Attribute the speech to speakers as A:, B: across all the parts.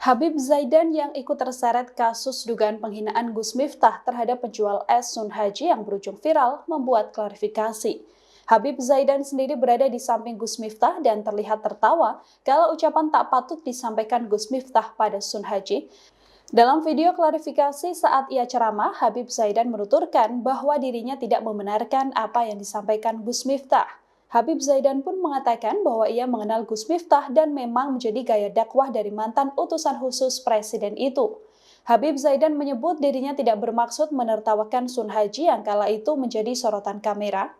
A: Habib Zaidan yang ikut terseret kasus dugaan penghinaan Gus Miftah terhadap penjual es Sun Haji yang berujung viral membuat klarifikasi. Habib Zaidan sendiri berada di samping Gus Miftah dan terlihat tertawa kalau ucapan tak patut disampaikan Gus Miftah pada Sun Haji. Dalam video klarifikasi saat ia ceramah, Habib Zaidan menuturkan bahwa dirinya tidak membenarkan apa yang disampaikan Gus Miftah. Habib Zaidan pun mengatakan bahwa ia mengenal Gus Miftah dan memang menjadi gaya dakwah dari mantan utusan khusus presiden itu. Habib Zaidan menyebut dirinya tidak bermaksud menertawakan Sun Haji yang kala itu menjadi sorotan kamera.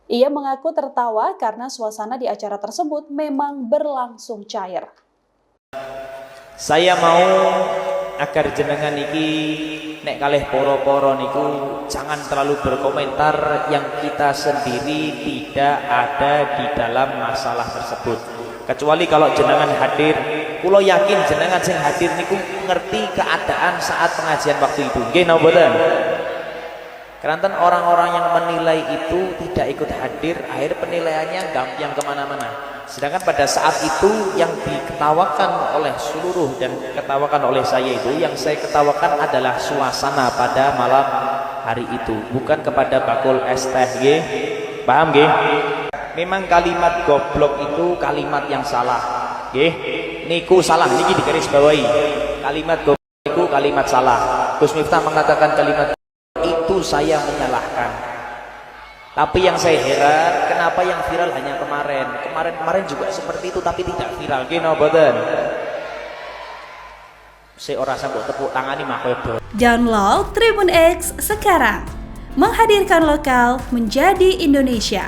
A: Ia mengaku tertawa karena suasana di acara tersebut memang berlangsung cair.
B: Saya mau agar jenengan iki nek kalih poro-poro niku jangan terlalu berkomentar yang kita sendiri tidak ada di dalam masalah tersebut. Kecuali kalau jenengan hadir, kula yakin jenengan sing hadir niku ngerti keadaan saat pengajian waktu itu. Nggih napa mboten? Keranten orang-orang yang menilai itu tidak ikut hadir, akhir penilaiannya gampang kemana-mana. Sedangkan pada saat itu yang diketawakan oleh seluruh dan diketawakan oleh saya itu, yang saya ketawakan adalah suasana pada malam hari itu, bukan kepada bakul es teh. Nggih? Paham nggih? Memang kalimat goblok itu kalimat yang salah. Nggih? Niku salah, niki digaris bawahi. Kalimat goblok itu kalimat salah. Gus Miftah mengatakan kalimat itu saya menyalahkan. Tapi yang saya heran, kenapa yang viral hanya kemarin? Kemarin juga seperti itu tapi tidak viral. Gino boten. Saya ora sambut tepuk tangani mah koyo.
C: Download Tribun X sekarang. Menghadirkan lokal menjadi Indonesia.